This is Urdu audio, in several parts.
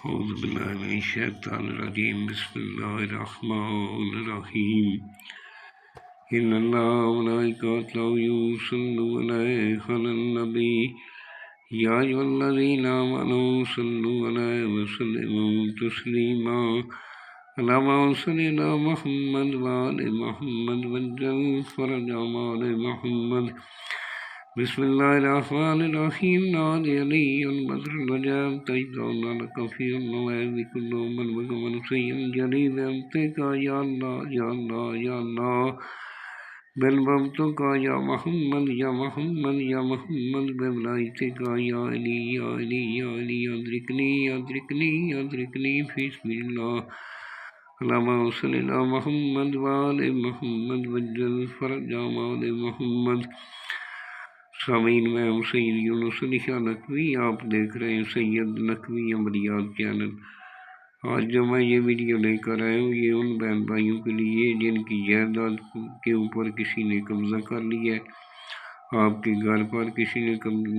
أعوذ بالله من الشيطان الرجيم بسم الله الرحمن الرحيم إن الله وملائكته يصلون على النبي يا أيها الذين آمنوا صلوا عليه وسلموا تسليما اللهم صل على محمد وآل محمد وجل فرج آل محمد بسم الله الرحمن الرحيم نادي علي البدر الرجال تجدون لك في النوائب كل من ومن سيئا جليل أنتك يا الله يا الله يا الله بالببتك يا محمد يا محمد يا محمد بولايتك يا علي يا علي يا علي أدركني أدركني أدركني في بسم الله اللهم صل على محمد وآل محمد وجل فرج آل محمد سامعین میں ہم سید یونس علی شاہ نقوی آپ دیکھ رہے ہیں سید نقوی عملیات چینل۔ آج جو میں یہ ویڈیو لے کر آیا ہوں یہ ان بہن بھائیوں کے لیے جن کی جائیداد کے اوپر کسی نے قبضہ کر لیا ہے، آپ کے گھر پر کسی نے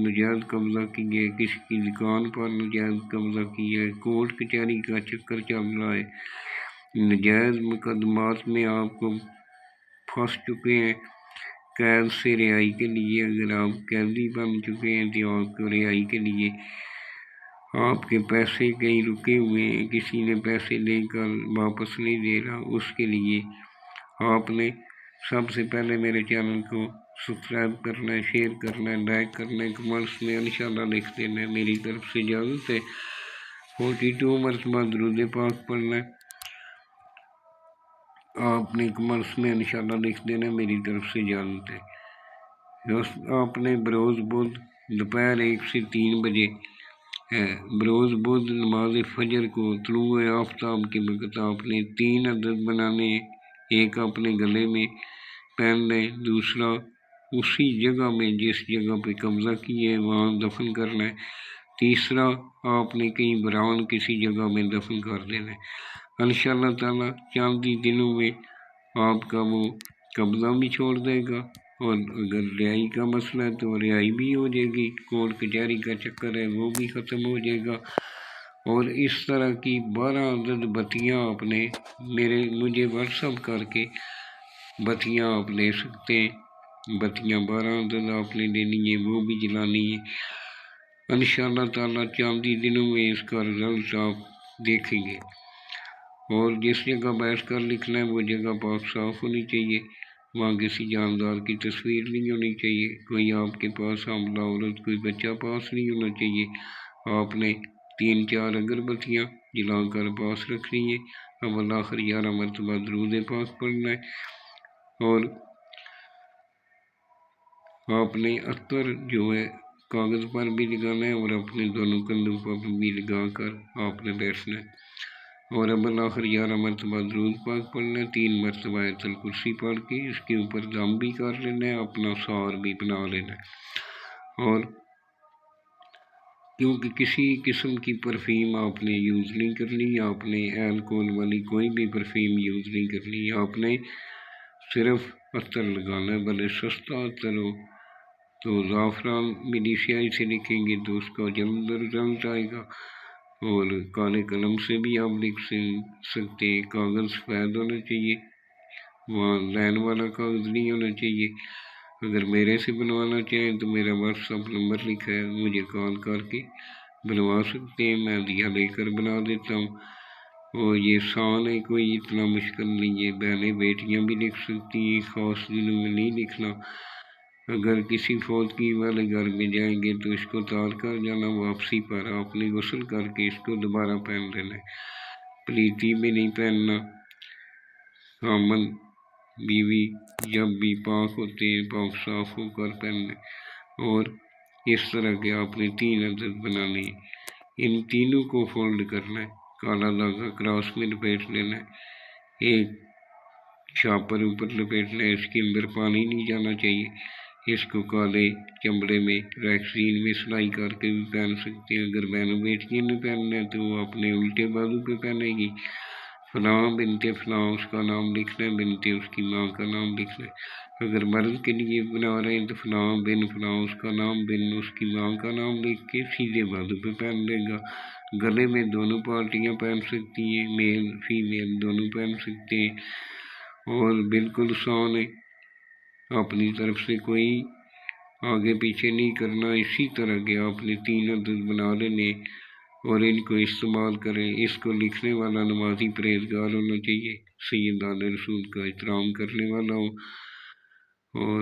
نجائز قبضہ کیا ہے، کسی کی دکان پر نجائز قبضہ کیا ہے، کورٹ کچہری کا چکر چل رہا ہے، نجائز مقدمات میں آپ کو پھنس چکے ہیں۔ قید سے رہائی کے لیے اگر آپ قیدی بن چکے ہیں تو آپ کو رہائی کے لیے آپ کے پیسے کہیں رکے ہوئے ہیں، کسی نے پیسے لے کر واپس نہیں دے رہا، اس کے لیے آپ نے سب سے پہلے میرے چینل کو سبسکرائب کرنا ہے، شیئر کرنا ہے، لائک کرنا ہے، کمنٹس میں انشاءاللہ لکھ دینا ہے۔ میری طرف سے اجازت ہے 42 مرتبہ درود پاک پڑھنا ہے، آپ نے کمنٹس میں انشاءاللہ لکھ دینا ہے، میری طرف سے اجازت ہے۔ آپ نے بروز بدھ دوپہر 1 سے 3 بجے بروز بدھ نماز فجر کو طلوع آفتاب کے وقت آپ نے 3 عدد بنانے ہیں، ایک اپنے گلے میں پہن لیں، دوسرا اسی جگہ میں جس جگہ پہ قبضہ کیے وہاں دفن کرنا ہے، تیسرا آپ نے کہیں بران کسی جگہ میں دفن کر دینا ہے۔ انشاءاللہ تعالی چند ہی دنوں میں آپ کا وہ قبضہ بھی چھوڑ دے گا، اور اگر رہائی کا مسئلہ ہے تو رہائی بھی ہو جائے گی، کورٹ کچہری کا چکر ہے وہ بھی ختم ہو جائے گا۔ اور اس طرح کی 12 عدد بتیاں آپ نے مجھے واٹس ایپ کر کے بتیاں آپ لے سکتے ہیں، بتیاں 12 عدد آپ نے لینی ہے، وہ بھی جلانی ہے۔ انشاءاللہ تعالی چند ہی دنوں میں اس کا رزلٹ آپ دیکھیں گے۔ اور جس جگہ بیٹھ کر لکھنا ہے وہ جگہ پاک صاف ہونی چاہیے، وہاں کسی جاندار کی تصویر نہیں ہونی چاہیے، کوئی آپ کے پاس حاملہ عورت کوئی بچہ پاس نہیں ہونا چاہیے۔ آپ نے 3-4 اگربتیاں جلا کر پاس رکھنی ہے، اب آخر 11 مرتبہ درود پاک پڑھنا ہے، اور آپ نے عطر جو ہے کاغذ پر بھی لگانا ہے اور اپنے دونوں کندھوں پر بھی لگا کر آپ نے بیٹھنا ہے، اور اب آخر 11 مرتبہ درود پاک پڑھنا ہے، 3 مرتبہ آیت الکرسی پڑھ کے اس کے اوپر دم بھی کر لینا ہے، اپنا سار بھی بنا لینا ہے۔ اور کیونکہ کسی قسم کی پرفیوم آپ نے یوز نہیں کرنی، آپ نے الکوہل والی کوئی بھی پرفیوم یوز نہیں کرنی، آپ نے صرف عطر لگانا ہے، بھلے سستا عطر ہو تو زعفران میری سیاہی سے لکھیں گے تو اس کا جلد رزلٹ آئے گا، اور کالے قلم سے بھی آپ لکھ سکتے ہیں، کاغذ سفید ہونا چاہیے، وہاں لائن والا کاغذ نہیں ہونا چاہیے۔ اگر میرے سے بنوانا چاہیں تو میرا واٹس ایپ نمبر لکھا ہے، مجھے کال کر کے بنوا سکتے ہیں، میں دیا لے کر بنا دیتا ہوں، اور یہ آسان ہے، کوئی اتنا مشکل نہیں ہے، بہنیں بیٹیاں بھی لکھ سکتی ہیں، خاص دنوں میں نہیں لکھنا۔ اگر کسی فوتگی والے گھر میں جائیں گے تو اس کو اتار کر جانا، واپسی پر آپ نے غسل کر کے اس کو دوبارہ پہن لینا ہے، پلیتی میں نہیں پہننا۔ خامن بیوی جب بھی پاک ہوتے ہیں پاک صاف ہو کر پہننے، اور اس طرح کے آپ نے 3 عدد بنانے ہیں، ان تینوں کو فولڈ کرنا ہے، کالا دھاگا کراس میں لپیٹ لینا ہے، ایک چھاپر اوپر لپیٹنا ہے، اس کے اندر پانی نہیں جانا چاہیے، اس کو کالے چمڑے میں ریکسین میں سلائی کر کے بھی پہن سکتے ہیں۔ اگر بہنوں بیٹیوں نے پہننا ہے تو وہ اپنے الٹے بازو پہ پہنے گی، فلاں بنت فلاں اس کا نام لکھ لیں، بنت اس کی ماں کا نام لکھ لیں۔ اگر مرد کے لیے بنا رہے ہیں تو فلاں بن فلاں اس کا نام، بن اس کی ماں کا نام لکھ کے سیدھے بازو پہ پہن لے گا۔ گلے میں دونوں پارٹیاں پہن سکتی ہیں، میل فیمیل دونوں پہن سکتے ہیں، اور بالکل سونے اپنی طرف سے کوئی آگے پیچھے نہیں کرنا۔ اسی طرح کے آپ نے 3 عدد بنا لینے اور ان کو استعمال کریں۔ اس کو لکھنے والا نمازی پرہیزگار ہونا چاہیے، سیدان رسول کا احترام کرنے والا ہو، اور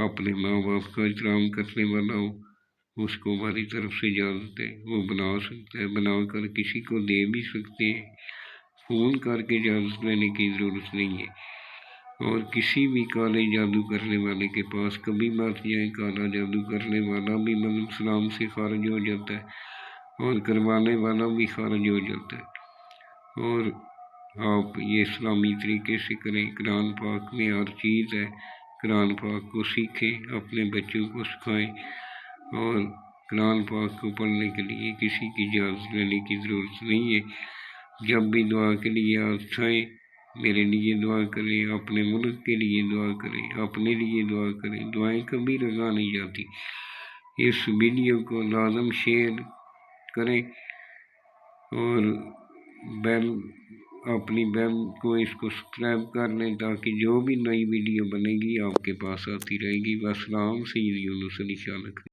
اپنے ماں باپ کا احترام کرنے والا ہو۔ اس کو ہماری طرف سے اجازت ہے، وہ بنا سکتا ہے، بنا کر کسی کو دے بھی سکتے ہیں، فون کر کے اجازت لینے کی ضرورت نہیں ہے۔ اور کسی بھی کالے جادو کرنے والے کے پاس کبھی مت جائیں، کالا جادو کرنے والا بھی مطلب اسلام سے خارج ہو جاتا ہے اور کروانے والا بھی خارج ہو جاتا ہے۔ اور آپ یہ اسلامی طریقے سے کریں۔ قرآن پاک میں ہر چیز ہے، قرآن پاک کو سیکھیں، اپنے بچوں کو سکھائیں، اور قرآن پاک کو پڑھنے کے لیے کسی کی اجازت لینے کی ضرورت نہیں ہے۔ جب بھی دعا کے لیے آئیں، میرے لیے دعا کریں، اپنے ملک کے لیے دعا کریں، اپنے لیے دعا کریں۔ دعائیں کبھی رضا نہیں جاتی۔ اس ویڈیو کو لازم شیئر کریں، اور اپنی بیل کو اس کو سبسکرائب کر لیں، تاکہ جو بھی نئی ویڈیو بنے گی آپ کے پاس آتی رہے گی۔ والسلام، سید یونس علی شاہ نقوی۔